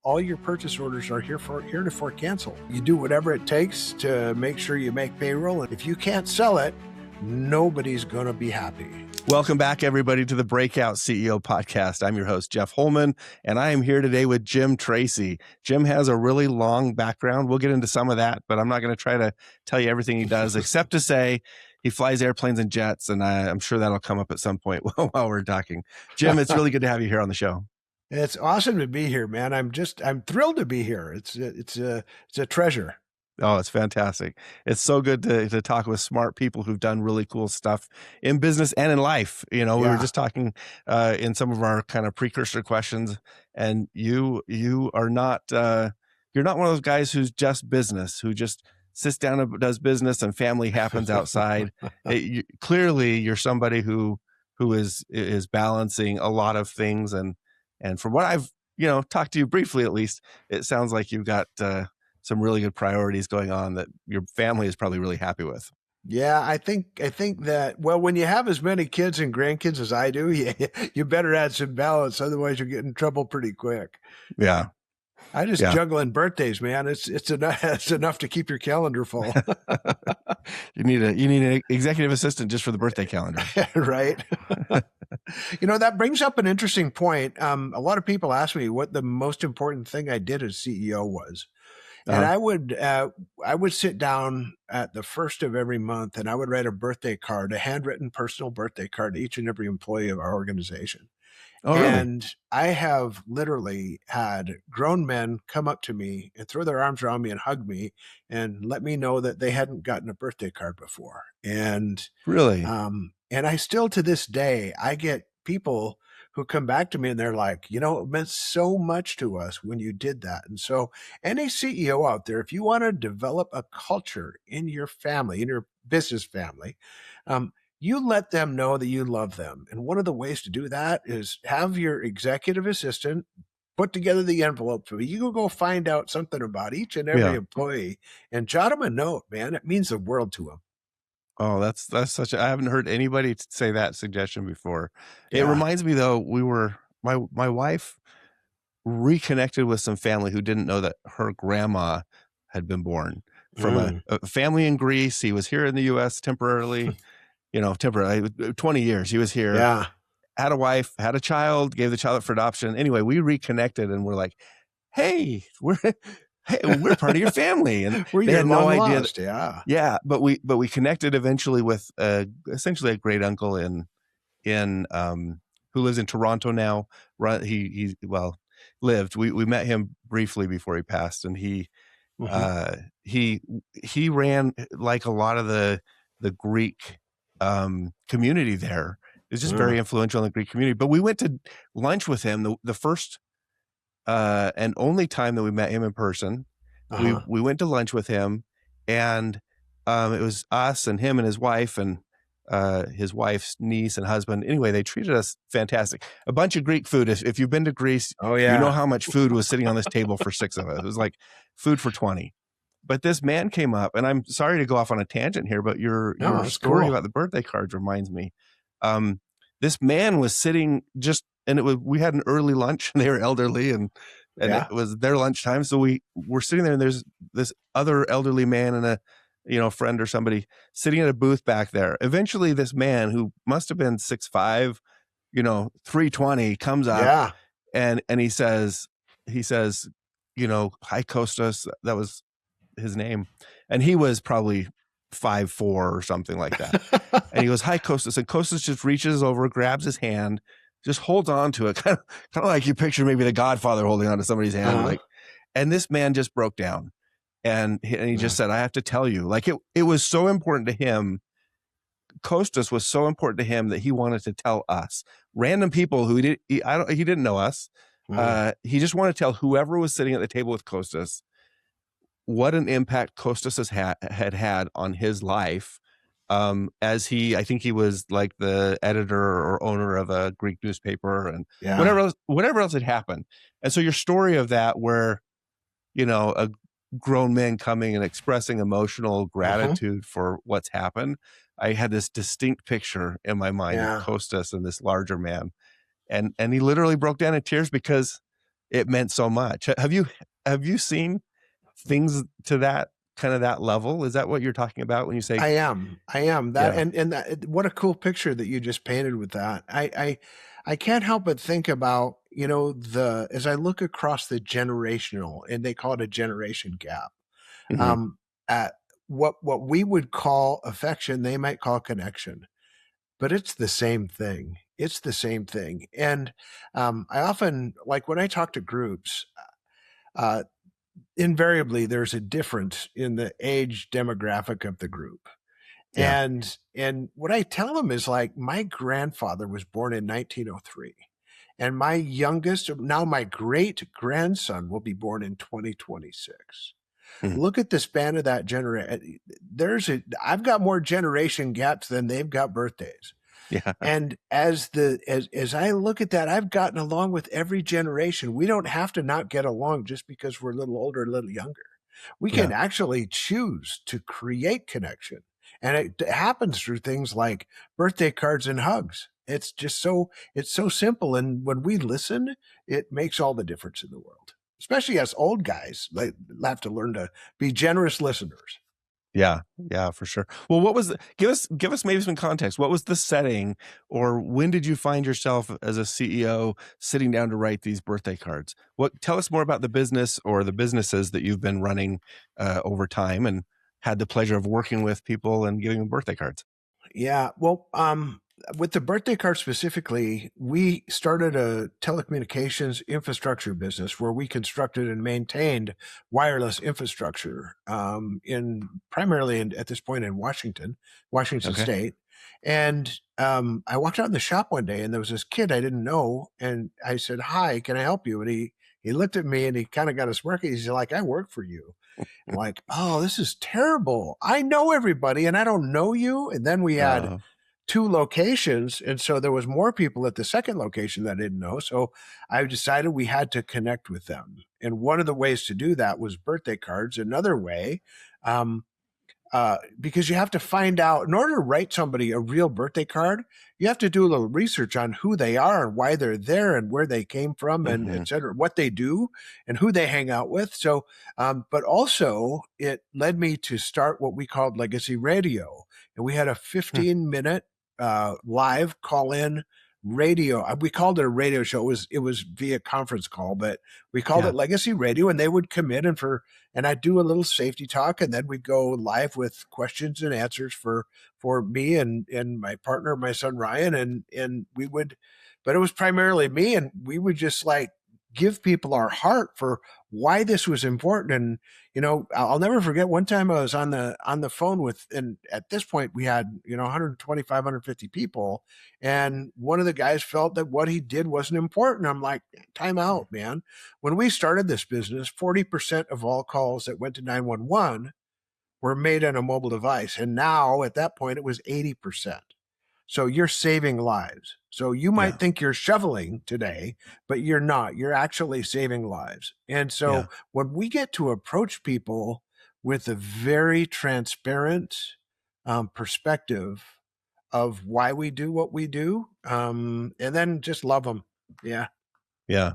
all your purchase orders are heretofore canceled. You do whatever it takes to make sure you make payroll. And if you can't sell it, nobody's going to be happy. Welcome back, everybody, to the Breakout CEO podcast. I'm your host, Jeff Holman, and I am here today with Jim Tracy. Jim has a really long background. We'll get into some of that, but I'm not going to try to tell you everything he does, except to say he flies airplanes and jets, and I'm sure that'll come up at some point while we're talking. Jim, it's really good to have you here on the show. It's awesome to be here, man. I'm thrilled to be here. It's a treasure. Oh, it's fantastic. It's so good to talk with smart people who've done really cool stuff in business and in life. You know, we were just talking in some of our kind of precursor questions, and you are not, you're not one of those guys who's just business, who just sits down and does business and family happens outside. Clearly you're somebody who is balancing a lot of things. And from what I've, talked to you briefly, at least, it sounds like you've got, some really good priorities going on that your family is probably really happy with. Yeah, I think that, well, when you have as many kids and grandkids as I do, you better add some balance. Otherwise you'll get in trouble pretty quick. Yeah. I just juggle in birthdays, man. It's enough to keep your calendar full. You need an executive assistant just for the birthday calendar. Right. That brings up an interesting point. A lot of people ask me what the most important thing I did as CEO was. And I would sit down at the first of every month and I would write a birthday card, a handwritten personal birthday card to each and every employee of our organization. Oh, really? And I have literally had grown men come up to me and throw their arms around me and hug me and let me know that they hadn't gotten a birthday card before. And really, and I still, to this day, I get people who come back to me and they're like, it meant so much to us when you did that. And so any CEO out there, if you want to develop a culture in your family, in your business family, you let them know that you love them. And one of the ways to do that is have your executive assistant put together the envelope for you. You go find out something about each and every employee and jot them a note, man. It means the world to them. Oh, that's such I haven't heard anybody say that suggestion before. Yeah. It reminds me though, my wife reconnected with some family who didn't know that her grandma had been born from a family in Greece. He was here in the US temporarily, 20 years he was here. Yeah. Had a wife, had a child, gave the child up for adoption. Anyway, we reconnected and we're like, hey, we're part of your family, and they had no idea. But we connected eventually with essentially a great uncle in who lives in Toronto now. He lived. We met him briefly before he passed, and he ran like a lot of the Greek community there. It was just very influential in the Greek community. But we went to lunch with him the first and only time that we met him in person. We went to lunch with him, and it was us and him and his wife and his wife's niece and husband. Anyway, they treated us fantastic. A bunch of Greek food. If you've been to Greece, you know how much food was sitting on this table for 6 of us. It was like food for 20. But this man came up, and I'm sorry to go off on a tangent here, but your story about the birthday cards reminds me. This man was sitting we had an early lunch, and they were elderly, and it was their lunchtime. So we were sitting there, and there's this other elderly man and a friend or somebody sitting at a booth back there. Eventually this man, who must have been 6'5", 320, comes up and he says, hi, Kostas. That was his name. And he was probably 5'4" or something like that. And he goes, hi, Kostas. And Kostas just reaches over, grabs his hand, just holds on to it, kind of like you picture maybe the Godfather holding on to somebody's hand. And this man just broke down, and he just said, I have to tell you, like it was so important to him. Kostas was so important to him that he wanted to tell us, random people who he didn't know us. He just wanted to tell whoever was sitting at the table with Kostas what an impact Kostas had on his life. As I think he was like the editor or owner of a Greek newspaper, and whatever else had happened. And so your story of that, where, a grown man coming and expressing emotional gratitude for what's happened. I had this distinct picture in my mind of Kostas and this larger man. And he literally broke down in tears because it meant so much. Have you seen things to that kind of that level? Is that what you're talking about when you say, I am that, yeah, and that, what a cool picture that you just painted with that. I can't help but think about, the as I look across the generational, and they call it a generation gap. hmm, Um, at what we would call affection, they might call connection, but it's the same thing. It's the same thing, and I often, like when I talk to groups. Uh, Invariably, there's a difference in the age demographic of the group. yeah, And what I tell them is, like, my grandfather was born in 1903, and my youngest, now my great grandson, will be born in 2026. hmm, Look at the span of that generation. I've got more generation gaps than they've got birthdays. yeah, And as I look at that, I've gotten along with every generation. We don't have to not get along just because we're a little older, a little younger. We can yeah, actually choose to create connection. And it happens through things like birthday cards and hugs. It's so simple. And when we listen, it makes all the difference in the world. Especially us old guys, like, have to learn to be generous listeners. yeah, yeah, for sure. Well, what was give us maybe some context. What was the setting, or when did you find yourself as a CEO sitting down to write these birthday cards? Tell us more about the business or the businesses that you've been running over time and had the pleasure of working with people and giving them birthday cards. Yeah. Well, with the birthday card specifically, we started a telecommunications infrastructure business where we constructed and maintained wireless infrastructure, in primarily at this point in Washington Okay. State. And I walked out in the shop one day, and there was this kid I didn't know, and I said, "Hi, can I help you?" And he looked at me, and he kind of got a smirk. He's like, "I work for you." I'm like, "Oh, this is terrible. I know everybody and I don't know you." And then we had Uh, two locations. And so there was more people at the second location that I didn't know. So I decided we had to connect with them. And one of the ways to do that was birthday cards. Another way, um, because you have to find out, in order to write somebody a real birthday card, you have to do a little research on who they are and why they're there and where they came from and hmm, et cetera, what they do and who they hang out with. So, but also it led me to start what we called Legacy Radio. And we had a hmm, 15-minute live call in radio. We called it a radio show. It was via conference call, but we called yeah, it Legacy Radio, and they would come in and I'd do a little safety talk, and then we'd go live with questions and answers for me and my partner, my son Ryan, and we would, but it was primarily me, and we would just, like, give people our heart for why this was important. And I'll never forget one time I was on the phone with, and at this point we had 125, 150 people, and one of the guys felt that what he did wasn't important. I'm like, time out, man. When we started this business, 40% of all calls that went to 911 were made on a mobile device. And now at that point, it was 80%. So you're saving lives. So you might yeah, think you're shoveling today, but you're not. You're actually saving lives. And so yeah, when we get to approach people with a very transparent perspective of why we do what we do, and then just love them. Yeah. yeah.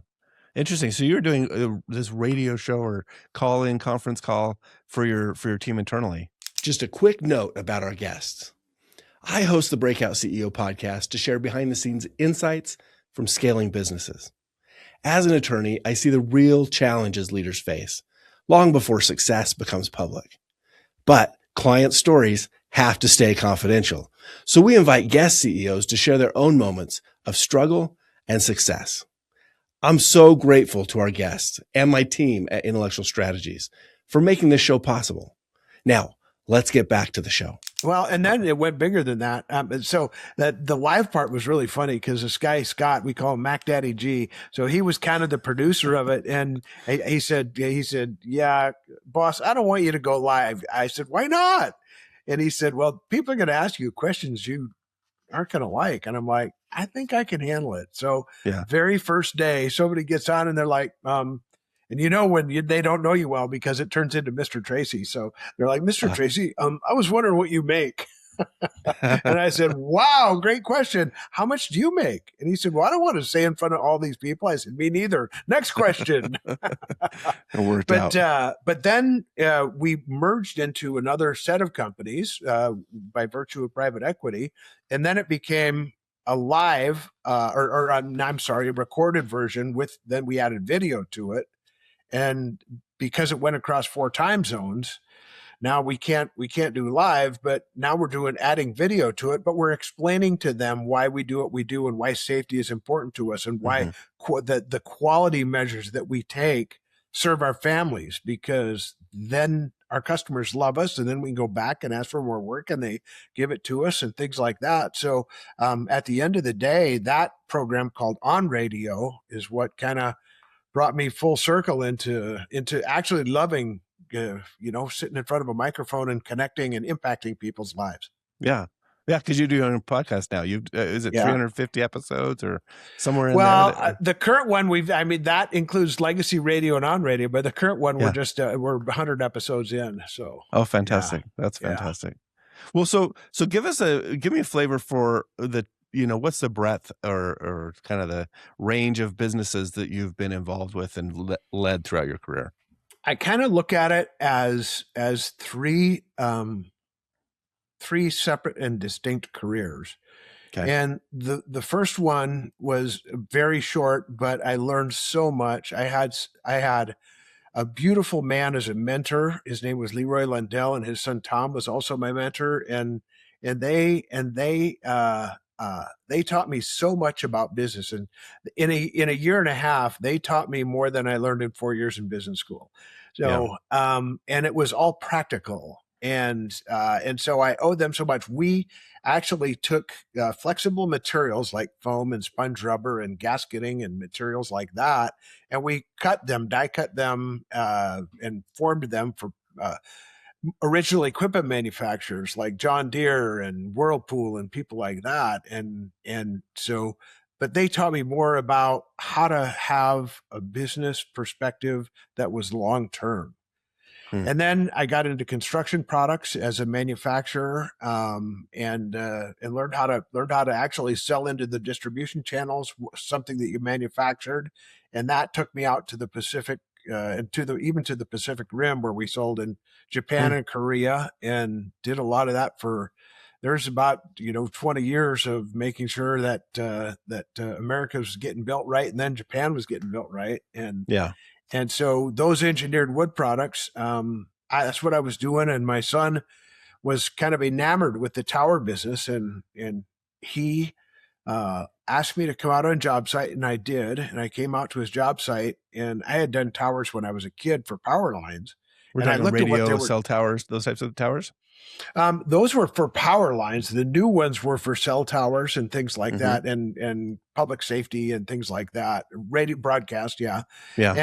Interesting. So you're doing this radio show or call-in conference call for your team internally. Just a quick note about our guests. I host the Breakout CEO podcast to share behind the scenes insights from scaling businesses. As an attorney, I see the real challenges leaders face long before success becomes public. But client stories have to stay confidential. So we invite guest CEOs to share their own moments of struggle and success. I'm so grateful to our guests and my team at Intellectual Strategies for making this show possible. Now, let's get back to the show. Well, and then it went bigger than that. And so that the live part was really funny because this guy Scott, we call him Mac Daddy G. So he was kind of the producer of it, and he said, "Yeah, boss, I don't want you to go live." I said, "Why not?" And he said, "Well, people are going to ask you questions you aren't going to like." And I'm like, "I think I can handle it." So Yeah. very first day, somebody gets on and they're like, and when they don't know you well, because it turns into Mr. Tracy. So they're like, "Mr. Uh, Tracy, I was wondering what you make." And I said, wow, great question. How much do you make? And he said, well, I don't want to say in front of all these people. I said, me neither. Next question. It worked out. But then we merged into another set of companies by virtue of private equity. And then it became a live I'm sorry, a recorded version with, then we added video to it. And because it went across 4 time zones, now we can't do live, but now we're doing adding video to it, but we're explaining to them why we do what we do and why safety is important to us and why Hmm. the quality measures that we take serve our families, because then our customers love us and then we can go back and ask for more work and they give it to us and things like that. So at the end of the day, that program called On Radio is what kind of brought me full circle into actually loving sitting in front of a microphone and connecting and impacting people's lives. Yeah. Yeah, because you do your own podcast now. You've is it Yeah. 350 episodes or somewhere in there? Well, the current one that includes Legacy Radio and On Radio, but the current one Yeah. we're 100 episodes in. So Oh, yeah, fantastic! That's yeah. fantastic. Well, so give me a flavor for what's the breadth or kind of the range of businesses that you've been involved with and led throughout your career. I kind of look at it as three separate and distinct careers. Okay. And the first one was very short, but I learned so much. I had a beautiful man as a mentor. His name was Leroy Lundell, and his son Tom was also my mentor. And they taught me so much about business. And in a year and a half, they taught me more than I learned in 4 years in business school. Yeah. So and it was all practical. And so I owe them so much. We actually took flexible materials like foam and sponge rubber and gasketing and materials like that, and we die cut them, and formed them for original equipment manufacturers like John Deere and Whirlpool and people like that. But they taught me more about how to have a business perspective that was long term. Hmm. And then I got into construction products as a manufacturer, and learned how to actually sell into the distribution channels, something that you manufactured, and that took me out to the Pacific, and even to the Pacific Rim, where we sold in Japan Hmm. and Korea, and did a lot of that for. There's about 20 years of making sure that America was getting built right, and then Japan was getting built right, and Yeah. and so those engineered wood products, that's what I was doing. And my son was kind of enamored with the tower business, and he asked me to come out on a job site, and I did. And I came out to his job site, and I had done towers when I was a kid for power lines, We're and I talking looked at what they radio, were. cell towers, those types of towers. Those were for power lines. The new ones were for cell towers and things like Hmm. that, and public safety and things like that. Radio broadcast, yeah. Yeah.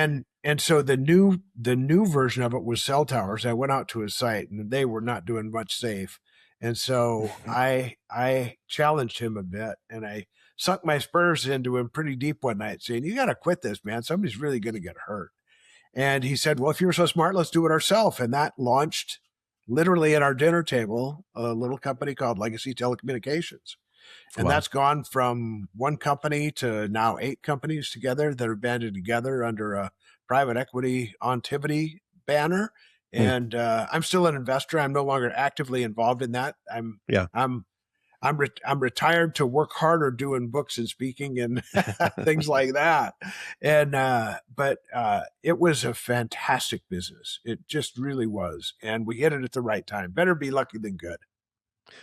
And so the new version of it was cell towers. I went out to his site, and they were not doing much safe. And so I challenged him a bit, and I sunk my spurs into him pretty deep one night, saying, "You got to quit this, man. Somebody's really going to get hurt." And he said, "Well, if you're so smart, let's do it ourselves." And that launched, literally at our dinner table, a little company called Legacy Telecommunications. And Wow. that's gone from one company to now 8 companies together that are banded together under a private equity ontivity banner. Hmm. And I'm still an investor. I'm no longer actively involved in that. Yeah. I'm retired to work harder doing books and speaking and things like that. And but it was a fantastic business. It just really was, and we hit it at the right time. Better be lucky than good.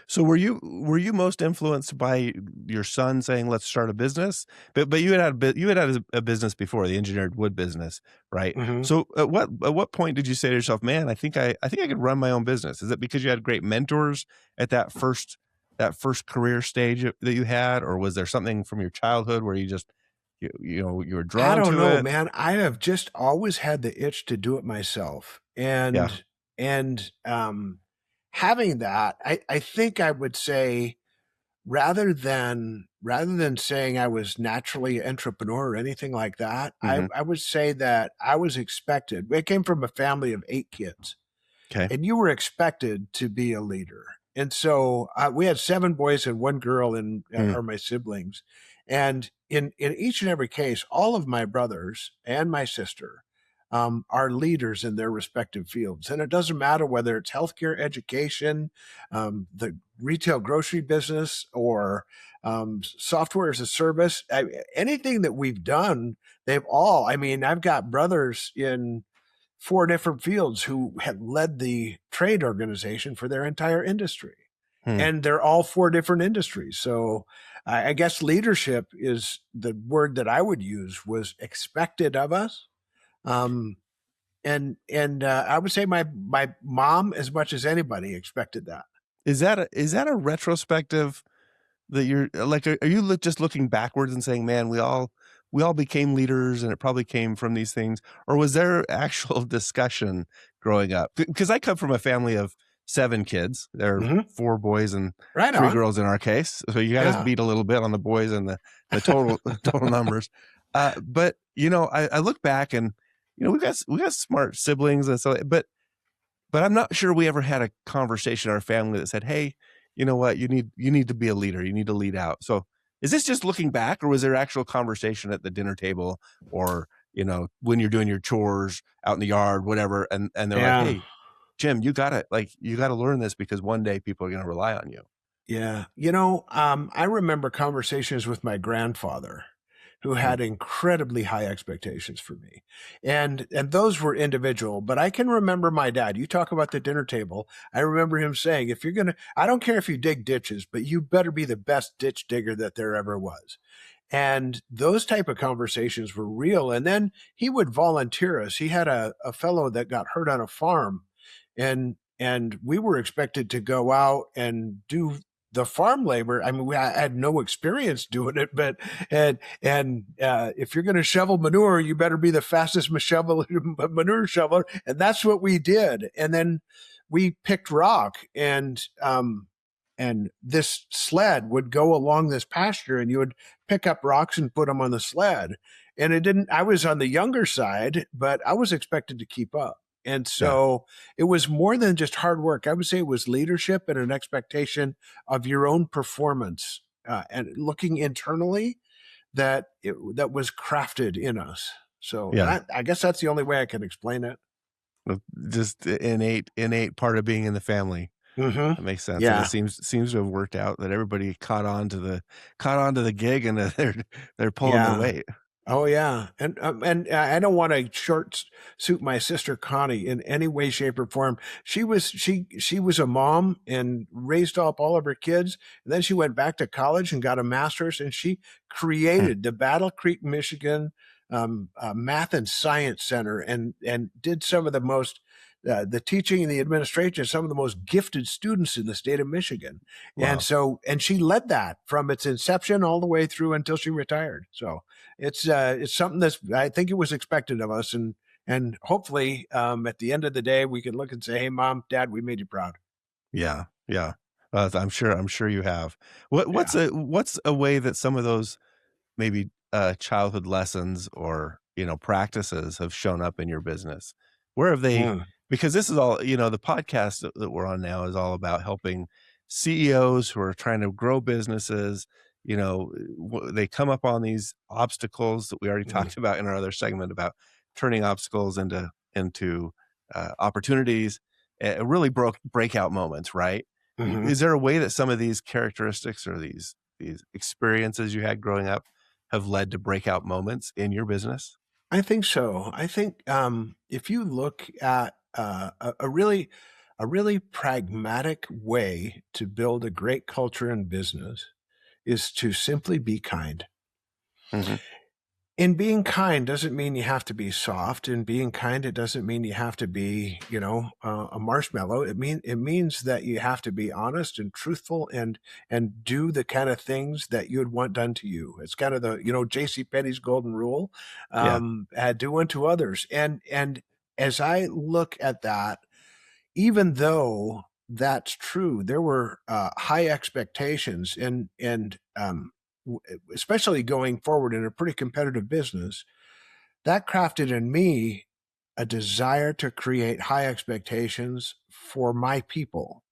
So were you most influenced by your son saying, "Let's start a business"? But you had a business before, the engineered wood business, right? Hmm. So at what point did you say to yourself, "Man, I think I could run my own business"? Is it because you had great mentors at that first career stage that you had, or was there something from your childhood where you were I drawn don't to know, it? man. I have just always had the itch to do it myself, Yeah. and having that, I think I would say, rather than saying I was naturally an entrepreneur or anything like that, I, Hmm. I would say that I was expected. I came from a family of 8 kids, Okay. and you were expected to be a leader. And so we had 7 boys and 1 girl, and Hmm. are my siblings. And in each and every case, all of my brothers and my sister are leaders in their respective fields. And it doesn't matter whether it's healthcare, education, the retail grocery business, or software as a service. Anything that we've done, they've all, I mean, I've got brothers in 4 different fields who had led the trade organization for their entire industry. Hmm. And they're all 4 different industries. So I guess leadership is the word that I would use, was expected of us. Um, and I would say my mom, as much as anybody, expected that. Is that a retrospective that you're like, are you just looking backwards and saying, man, we all became leaders and it probably came from these things? Or was there actual discussion growing up? Because I come from a family of 7 kids. There are Hmm. 4 boys and Right 3 on. girls in our case. So you got us Yeah. beat a little bit on the boys and the total total numbers. But you know, I look back and you know, we got smart siblings and so but I'm not sure we ever had a conversation in our family that said, "Hey, you know what? You need to be a leader. You need to lead out." So, is this just looking back, or was there actual conversation at the dinner table, or you know, when you're doing your chores out in the yard, whatever, and they're like, Yeah. "Hey, Jim, you gotta learn this because one day people are going to rely on you." Yeah. I remember conversations with my grandfather, who Hmm. had incredibly high expectations for me. And those were individual, but I can remember my dad. You talk about the dinner table. I remember him saying, if you're going to, I don't care if you dig ditches, but you better be the best ditch digger that there ever was. And those type of conversations were real. And then he would volunteer us. He had a fellow that got hurt on a farm, and we were expected to go out and do the farm labor. I mean, I had no experience doing it, but if you're going to shovel manure, you better be the fastest manure shoveler, and that's what we did. And then we picked rock, and this sled would go along this pasture, and you would pick up rocks and put them on the sled. And it didn't. I was on the younger side, but I was expected to keep up. And Yeah, so it was more than just hard work. I would say it was leadership and an expectation of your own performance, and looking internally, that was crafted in us. So, and yeah. I guess that's the only way I can explain it. Just innate part of being in the family. Hmm. That makes sense, and it Yeah. seems to have worked out that everybody caught on to the gig, and they're pulling their Yeah. weight. Oh yeah, and I don't want to short suit my sister Connie in any way, shape, or form. She was a mom and raised up all of her kids, and then she went back to college and got a master's, and she Hmm. created the Battle Creek, Michigan Math and Science Center, and did some of the most the teaching and the administration of some of the most gifted students in the state of Michigan. And Wow. so, and she led that from its inception all the way through until she retired. So it's something that's, I think, it was expected of us, and hopefully at the end of the day we can look and say, hey, mom, dad, we made you proud. Yeah, yeah. I'm sure you have. Yeah. What's a way that some of those maybe, childhood lessons or, you know, practices have shown up in your business? Where have they Mm, because this is all you know, the podcast that we're on now is all about helping CEOs who are trying to grow businesses, you know, they come up on these obstacles that we already mm, talked about in our other segment about turning obstacles into, opportunities, really breakout moments, right? mhm. Is there a way that some of these characteristics or these experiences you had growing up have led to breakout moments in your business? I think so. I think if you look at a really pragmatic way to build a great culture in business is to simply be kind. Mhm. And being kind doesn't mean you have to be soft. And being kind, it doesn't mean you have to be, a marshmallow. It means that you have to be honest and truthful, and do the kind of things that you would want done to you. It's kind of the, J.C. Penney's golden rule. Yeah, Do unto others. And as I look at that, even though that's true, there were high expectations, and especially going forward in a pretty competitive business, that crafted in me a desire to create high expectations for my people.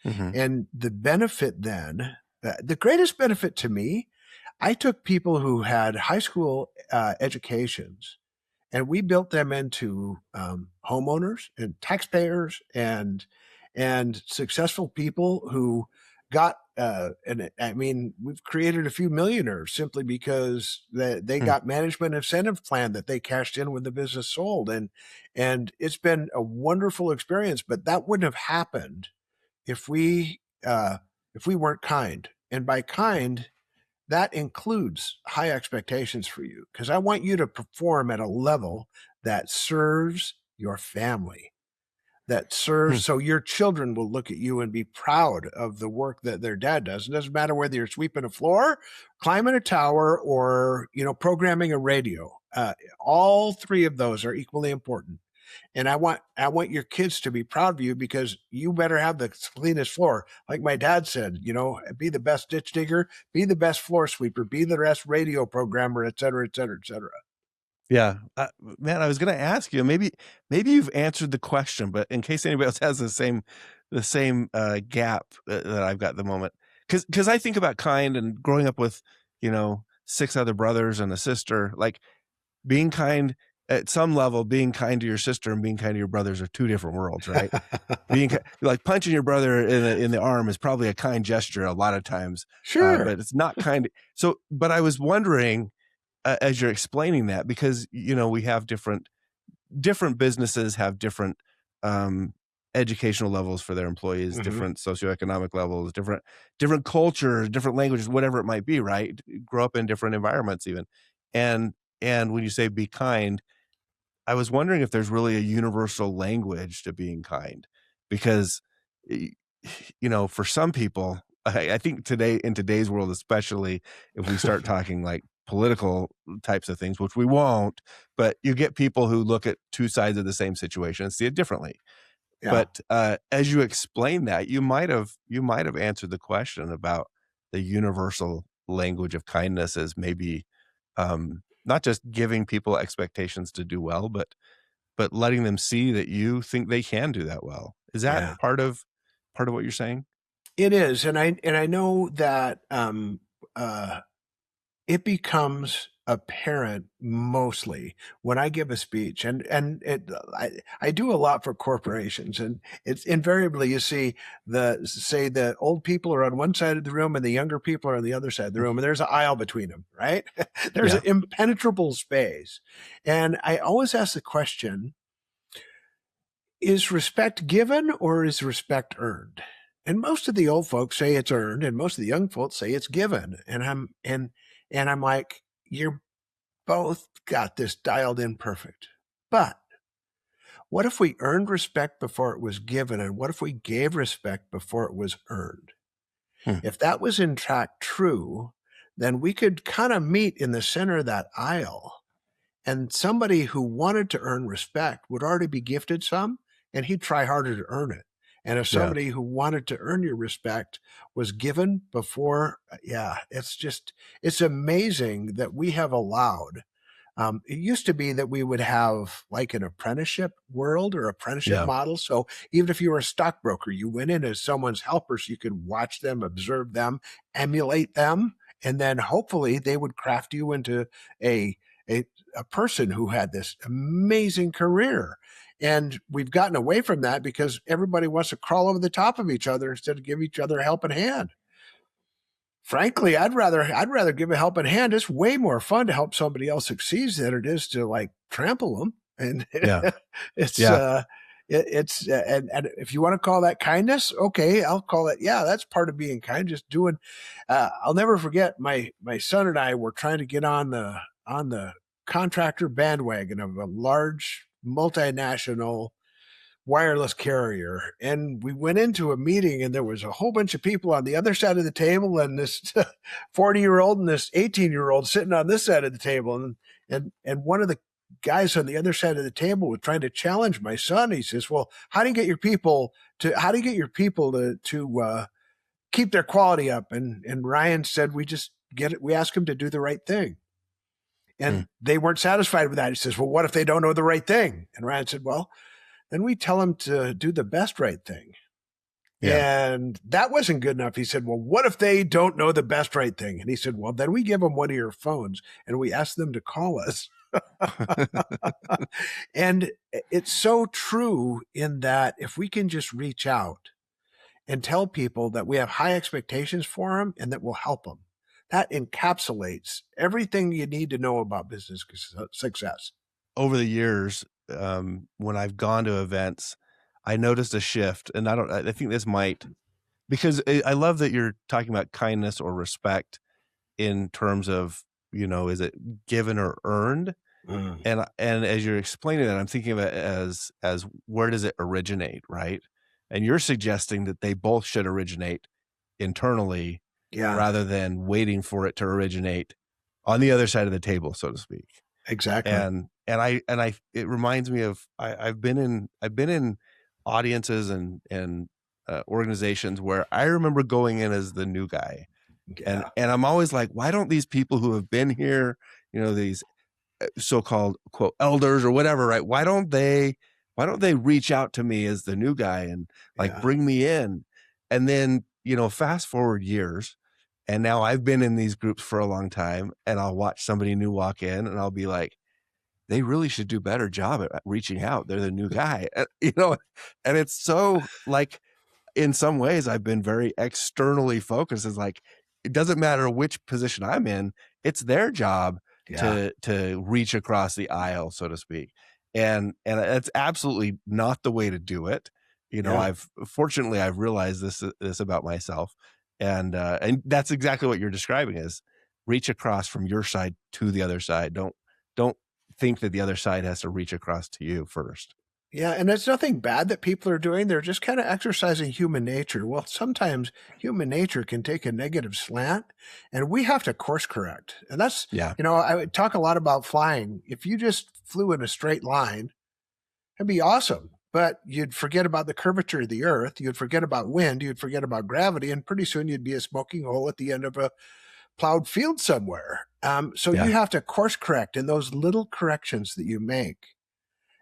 Mhm. And the benefit then, the greatest benefit to me, I took people who had high school educations and we built them into homeowners and taxpayers and successful people who got and I mean we've created a few millionaires simply because they Hmm. got management incentive plan that they cashed in when the business sold, and it's been a wonderful experience. But that wouldn't have happened if we weren't kind. And by kind, that includes high expectations for you because I want you to perform at a level that serves your family, that serves Hmm. so your children will look at you and be proud of the work that their dad does. It doesn't matter whether you're sweeping a floor, climbing a tower, or programming a radio. All three of those are equally important. And I want your kids to be proud of you because you better have the cleanest floor. Like my dad said, be the best ditch digger, be the best floor sweeper, be the best radio programmer, et cetera, et cetera, et cetera. Yeah, man, I was gonna ask you, maybe you've answered the question, but in case anybody else has the same gap that I've got at the moment, because I think about kind and growing up with, 6 other brothers and a sister, like, being kind at some level, being kind to your sister and being kind to your brothers are 2 different worlds, right? Like, punching your brother in the arm is probably a kind gesture a lot of times, Sure. but it's not kind. So, but I was wondering, as you're explaining that, because we have different businesses have different um, educational levels for their employees, Hmm. different socioeconomic levels, different cultures, different languages, whatever it might be, right? Grow up in different environments even, and and when you say be kind, I was wondering if there's really a universal language to being kind, because y- for some people, I think today, in today's world, especially if we start talking like political types of things, which we won't, but you get people who look at 2 sides of the same situation and see it differently. Yeah. But as you explain that, you might have answered the question about the universal language of kindness as maybe not just giving people expectations to do well, but letting them see that you think they can do that well. Is that Yeah. part of what you're saying? It is. And I know that uh it becomes apparent mostly when I give a speech, and I do a lot for corporations, and it's invariably you see the old people are on one side of the room and the younger people are on the other side of the room, and there's an aisle between them, right? There's Yeah, an impenetrable space, and I always ask the question: is respect given or is respect earned? And most of the old folks say it's earned, and most of the young folks say it's given. And I'm like, you're both got this dialed in perfect. But what if we earned respect before it was given? And what if we gave respect before it was earned? hmm, If that was in fact true, then we could kind of meet in the center of that aisle. And somebody who wanted to earn respect would already be gifted some, and he'd try harder to earn it. And if yeah, somebody who wanted to earn your respect was given before, yeah, it's amazing that we have allowed it used to be that we would have like an apprenticeship world or apprenticeship yeah, model. So even if you were a stockbroker, you went in as someone's helper so you could watch them, observe them, emulate them, and then hopefully they would craft you into a a, a person who had this amazing career. And we've gotten away from that because everybody wants to crawl over the top of each other instead of give each other a helping hand. Frankly, I'd rather give a helping hand. It's way more fun to help somebody else succeed than it is to like trample them. And yeah, it's yeah, it's and if you want to call that kindness, okay, I'll call it. Yeah, that's part of being kind. Just doing. I'll never forget my son and I were trying to get on the contractor bandwagon of a large multinational wireless carrier. And we went into a meeting and there was a whole bunch of people on the other side of the table and this 40-year-old and this 18-year-old sitting on this side of the table. And one of the guys on the other side of the table was trying to challenge my son. He says, well, how do you get your people to keep their quality up? And Ryan said, we ask them to do the right thing. hmm, And they weren't satisfied with that. He says, well, what if they don't know the right thing? And Ryan said, well, then we tell them to do the best right thing. Yeah. And that wasn't good enough. He said, well, what if they don't know the best right thing? And he said, well, then we give them one of your phones and we ask them to call us. And it's so true in that if we can just reach out and tell people that we have high expectations for them and that we'll help them, that encapsulates everything you need to know about business success. Over the years, when I've gone to events, I noticed a shift, and I think this might, because I love that you're talking about kindness or respect in terms of, is it given or earned? Mm, And as you're explaining that, I'm thinking of it as where does it originate, right? And you're suggesting that they both should originate internally yeah, rather than waiting for it to originate on the other side of the table, so to speak. exactly. And I it reminds me of I've been in audiences and organizations where I remember going in as the new guy, and Yeah, and I'm always like, why don't these people who have been here, these so-called quote elders or whatever, right? Why don't they reach out to me as the new guy and like yeah, bring me in? And then, fast forward years, and now I've been in these groups for a long time, and I'll watch somebody new walk in and I'll be like, they really should do a better job at reaching out. They're the new guy. And it's so like in some ways I've been very externally focused. It's like it doesn't matter which position I'm in, it's their job yeah, to reach across the aisle, so to speak. And it's absolutely not the way to do it. yeah. I've realized this about myself. And that's exactly what you're describing is reach across from your side to the other side. Don't think that the other side has to reach across to you first. Yeah, and there's nothing bad that people are doing. They're just kind of exercising human nature. Well, sometimes human nature can take a negative slant and we have to course correct. And that's, Yeah. I would talk a lot about flying. If you just flew in a straight line, it'd be awesome. But you'd forget about the curvature of the earth, you'd forget about wind, you'd forget about gravity, and pretty soon you'd be a smoking hole at the end of a plowed field somewhere. So you Yeah. have to course correct, and those little corrections that you make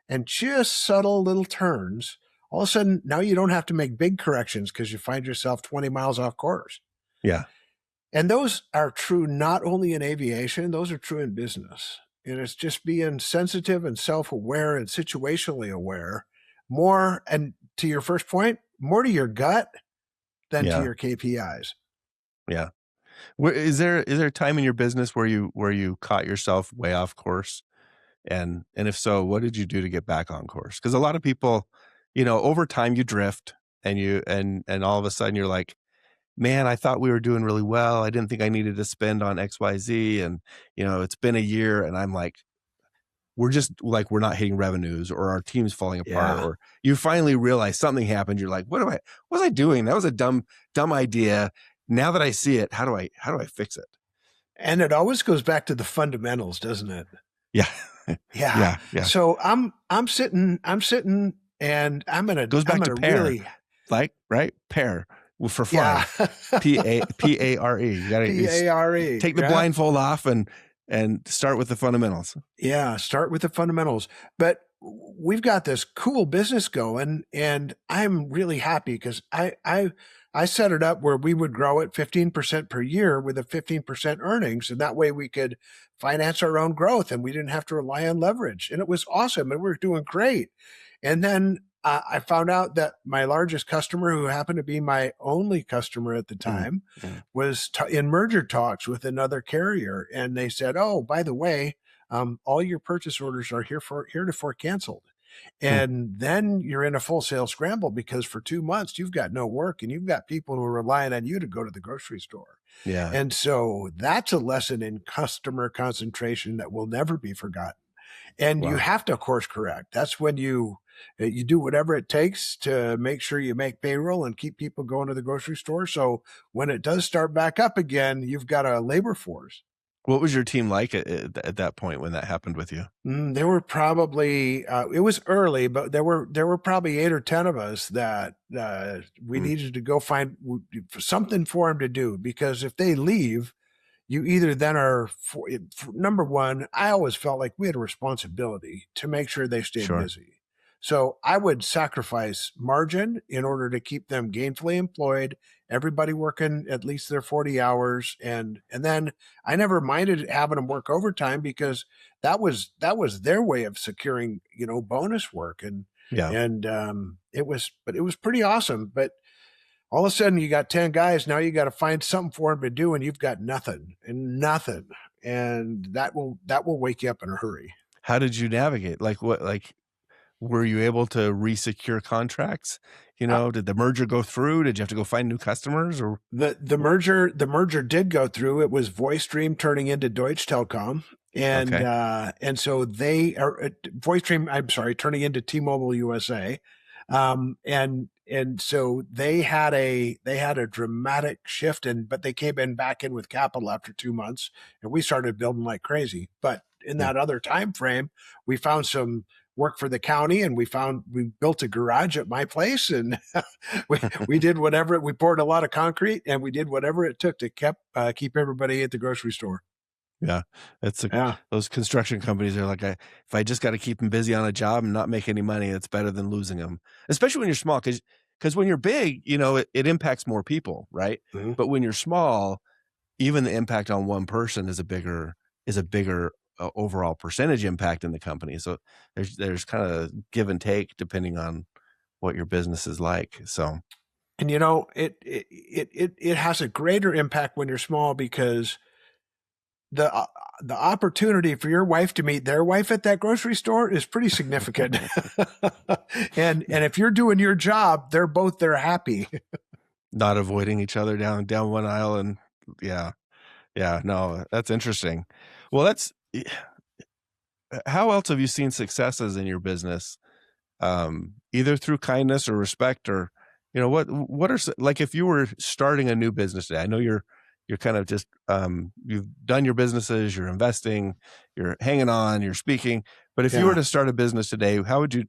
and just subtle little turns, all of a sudden now you don't have to make big corrections because you find yourself 20 miles off course. Yeah. And those are true not only in aviation, those are true in business. And it's just being sensitive and self aware and situationally aware more. And to your first point, more to your gut than to Yeah. your KPIs. Yeah. Is there a time in your business where you caught yourself way off course? And if so, what did you do to get back on course? Because a lot of people, over time you drift and all of a sudden you're like, man, I thought we were doing really well. I didn't think I needed to spend on XYZ. And, it's been a year and I'm like, we're not hitting revenues or our team's falling apart, Yeah. or you finally realize something happened. You're like, what was I doing? That was a dumb idea. Now that I see it, how do I fix it? And it always goes back to the fundamentals, doesn't it? Yeah. Yeah. Yeah. Yeah. So I'm sitting and Goes I'm back to gonna pair, really, like, right? Pair for yeah. flying. Pare. You gotta PARE. take the Yeah. blindfold off and start with the fundamentals. Yeah, start with the fundamentals. But we've got this cool business going, and I'm really happy because I set it up where we would grow at 15% per year with a 15% earnings, and that way we could finance our own growth, and we didn't have to rely on leverage, and it was awesome, and we were doing great. And then I found out that my largest customer, who happened to be my only customer at the Mm, time, mm, was in merger talks with another carrier, and they said, "Oh, by the way, all your purchase orders are heretofore canceled." mm. And then you're in a full sale scramble because for 2 months you've got no work and you've got people who are relying on you to go to the grocery store. Yeah. And so that's a lesson in customer concentration that will never be forgotten. And you Wow. have to course correct. That's when you do whatever it takes to make sure you make payroll and keep people going to the grocery store. So when it does start back up again, you've got a labor force. What was your team like at that point when that happened with you? There were probably it was early, but there were probably 8 or 10 of us that we Mm, needed to go find something for them to do because if they leave, you either then are number one. I always felt like we had a responsibility to make sure they stayed sure. busy. So I would sacrifice margin in order to keep them gainfully employed, everybody working at least their 40 hours. And then I never minded having them work overtime because that was their way of securing, bonus work. Yeah. But it was pretty awesome. But all of a sudden you got 10 guys. Now you got to find something for them to do, and you've got nothing and nothing. And that will wake you up in a hurry. How did you navigate? Like what, like, were you able to resecure contracts? Uh, Did the merger go through? Did you have to go find new customers or? the merger did go through. It was VoiceStream turning into Deutsche Telekom, Okay. and so they are VoiceStream. I'm sorry, turning into T-Mobile USA, and so they had a dramatic shift, but they came in back in with capital after 2 months, and we started building like crazy. But in Yeah. that other time frame, we found some work for the county, and we built a garage at my place, and we did whatever. We poured a lot of concrete, and we did whatever it took to keep everybody at the grocery store. Yeah. It's Yeah, those construction companies are like, if I just got to keep them busy on a job and not make any money, it's better than losing them. Especially when you're small, because when you're big, it impacts more people, right? mhm. But when you're small, even the impact on one person is a bigger overall percentage impact in the company. So there's kind of give and take depending on what your business is like. So And it has a greater impact when you're small because the uh, the opportunity for your wife to meet their wife at that grocery store is pretty significant. And if you're doing your job, they're happy. not avoiding each other down one aisle, and yeah, yeah, no, that's interesting. Well, how else have you seen successes in your business, either through kindness or respect, or what are like, if you were starting a new business today? I know you're kind of just, you've done your businesses, you're investing, you're hanging on, you're speaking, but if you were Yeah, to start a business today, how would you,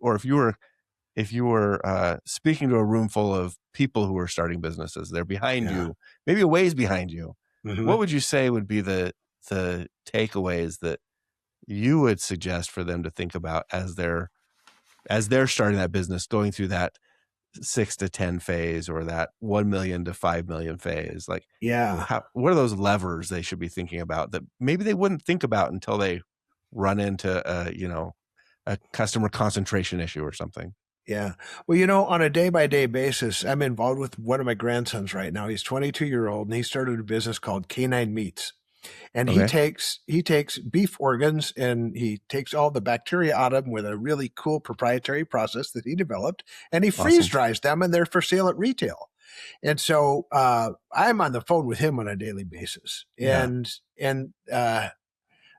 or if you were speaking to a room full of people who are starting businesses, they're behind yeah. you, maybe a ways behind you, what Hmm. would you say would be the takeaways that you would suggest for them to think about as they're starting that business, going through that 6 to 10 phase, or that 1 million to 5 million phase? Like, Yeah. what are those levers they should be thinking about that maybe they wouldn't think about until they run into a customer concentration issue or something? Yeah. Well, on a day by day basis, I'm involved with one of my grandsons right now. He's 22-year-old, and he started a business called Canine Meats. And he Okay. takes beef organs, and he takes all the bacteria out of them with a really cool proprietary process that he developed, and he freeze Awesome. dries them, and they're for sale at retail. And so I'm on the phone with him on a daily basis. Yeah. And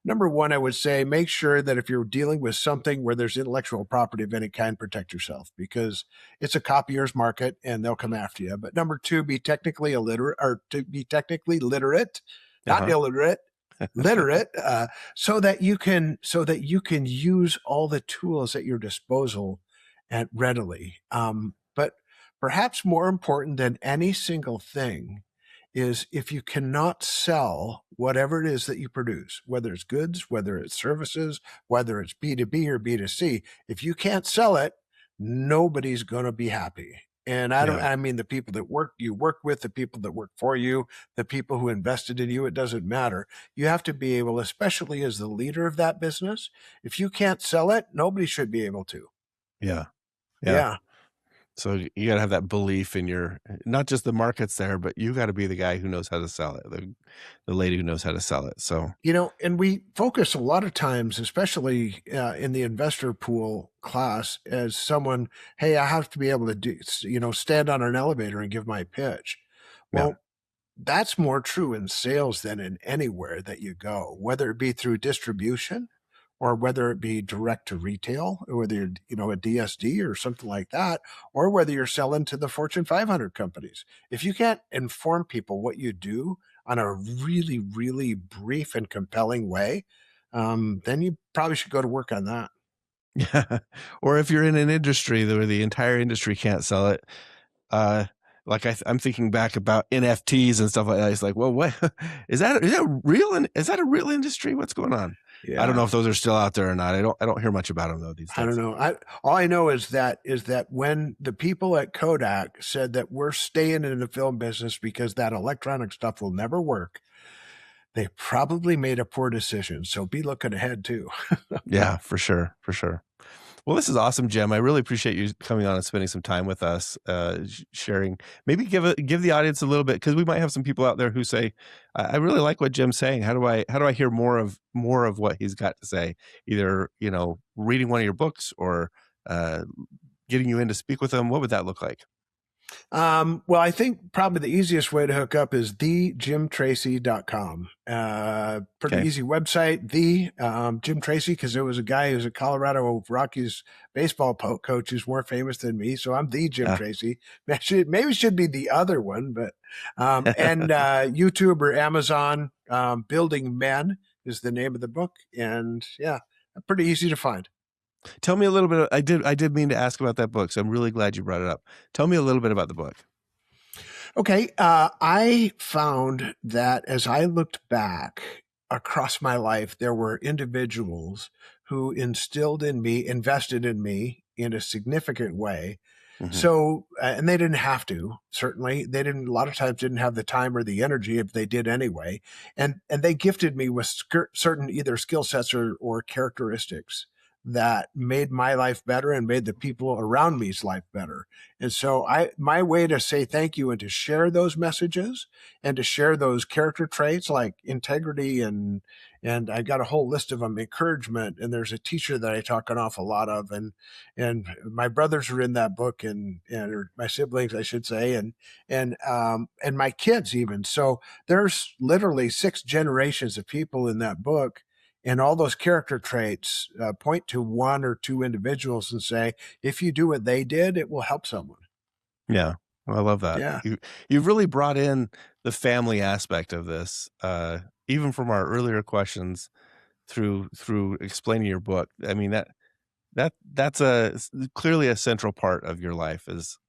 number one, I would say make sure that if you're dealing with something where there's intellectual property of any kind, protect yourself, because it's a copier's market and they'll come after you. But number two, be technically illiterate, or to be technically literate, not Uh-huh. illiterate, literate, so that you can use all the tools at your disposal and readily. But perhaps more important than any single thing is, if you cannot sell whatever it is that you produce, whether it's goods, whether it's services, whether it's B2B or B2C, if you can't sell it, nobody's going to be happy. And Yeah. I mean the people that you work with, the people that work for you, the people who invested in you, it doesn't matter. You have to be able, especially as the leader of that business, if you can't sell it, nobody should be able to. Yeah. Yeah. Yeah. So you got to have that belief in not just the market's there, but you got to be the guy who knows how to sell it, the lady who knows how to sell it. So And we focus a lot of times, especially in the investor pool class, as someone, hey, I have to be able to stand on an elevator and give my pitch. yeah. Well, that's more true in sales than in anywhere that you go, whether it be through distribution or whether it be direct to retail, or whether you're, a DSD or something like that, or whether you're selling to the Fortune 500 companies. If you can't inform people what you do on a really, really brief and compelling way, then you probably should go to work on that. Yeah. Or if you're in an industry where the entire industry can't sell it, uh, like I'm thinking back about NFTs and stuff like that. It's like, well, what is that? Is that real? And is that a real industry? What's going on? I don't Yeah. know if those are still out there or not. I don't hear much about them though these I don't days. know. All I know is that when the people at Kodak said that we're staying in the film business because that electronic stuff will never work, they probably made a poor decision. So be looking ahead too. Yeah, for sure. For sure. Well, this is awesome, Jim. I really appreciate you coming on and spending some time with us, sharing. Maybe give the audience a little bit, because we might have some people out there who say, "I really like what Jim's saying. How do I hear more of what he's got to say? Either reading one of your books or uh, getting you in to speak with him. What would that look like?" Well, I think probably the easiest way to hook up is thejimtracy.com. Pretty Okay. easy website, Jim Tracy, because there was a guy who's a Colorado Rockies baseball coach who's more famous than me. So I'm the Jim Yeah. Tracy. Maybe should be the other one, but and YouTube or Amazon, Building Men is the name of the book. And yeah, pretty easy to find. Tell me a little bit. I did mean to ask about that book, so I'm really glad you brought it up. Tell me a little bit about the book. Okay. I found that as I looked back across my life, there were individuals who invested in me in a significant way. Hmm. So, and they didn't have to, certainly. They didn't, a lot of times didn't have the time or the energy if they did anyway. And they gifted me with certain either skill sets or characteristics that made my life better and made the people around me's life better. And so my way to say thank you and to share those messages and to share those character traits like integrity and I got a whole list of them, encouragement, and there's a teacher that I talk an awful lot of, and my brothers are in that book or my siblings, I should say, and my kids even. So there's literally 6 generations of people in that book. And all those character traits point to 1 or 2 individuals and say, if you do what they did, it will help someone. Yeah, well, I love that. Yeah. You've really brought in the family aspect of this, even from our earlier questions through explaining your book. I mean, that's clearly a central part of your life is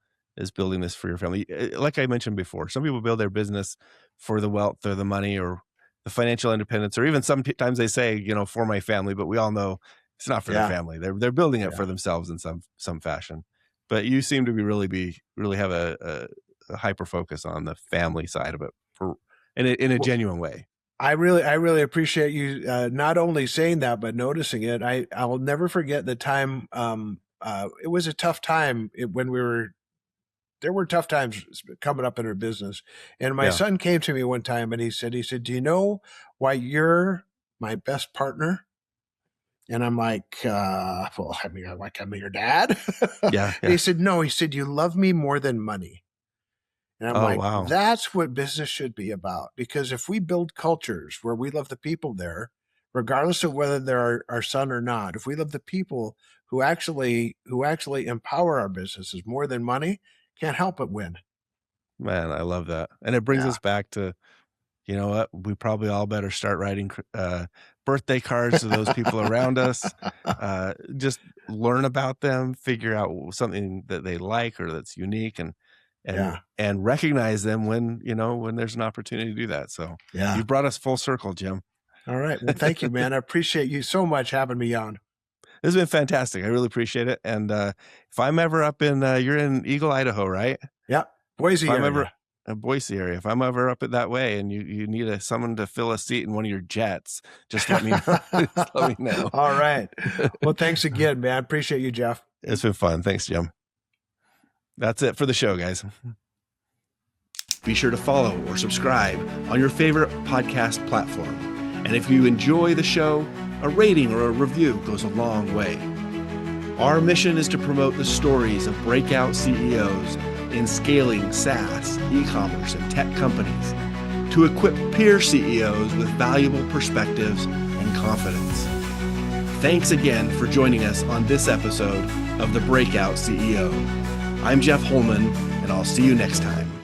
building this for your family. Like I mentioned before, some people build their business for the wealth or the money or the financial independence, or even sometimes they say, for my family, but we all know it's not for their Yeah. family. They're building it for Yeah. themselves in some fashion. But you seem to really have a hyper focus on the family side of it in a Well, genuine way. I really appreciate you not only saying that but noticing it. I will never forget the time. It was a tough time when there were tough times coming up in our business, and my Yeah. son came to me one time and he said, "Do you know why you're my best partner?" And I'm like, "Well, I mean, I'm your dad." And Yeah. he Yeah. said, "No," he said, "You love me more than money." And I'm Oh, like, wow. that's what business should be about. Because if we build cultures where we love the people there, regardless of whether they're our son or not, if we love the people who actually empower our businesses more than money, can't help but win. Man, I love that. And it brings Yeah. us back to, you know what? We probably all better start writing birthday cards to those people around us. Just learn about them, figure out something that they like or that's unique, and Yeah. and recognize them when there's an opportunity to do that. So Yeah. you brought us full circle, Jim. All right. Well, thank you, man. I appreciate you so much having me on. This has been fantastic. I really appreciate it. And if I'm ever up you're in Eagle, Idaho, right? Yeah. If Boise I'm ever area. Boise area, if I'm ever up it that way and you need someone to fill a seat in one of your jets, just let me know. Just let me know. All right. Well, thanks again, man. Appreciate you, Jeff. It's been fun. Thanks, Jim. That's it for the show, guys. Be sure to follow or subscribe on your favorite podcast platform. And if you enjoy the show, a rating or a review goes a long way. Our mission is to promote the stories of breakout CEOs in scaling SaaS, e-commerce, and tech companies to equip peer CEOs with valuable perspectives and confidence. Thanks again for joining us on this episode of The Breakout CEO. I'm Jeff Holman, and I'll see you next time.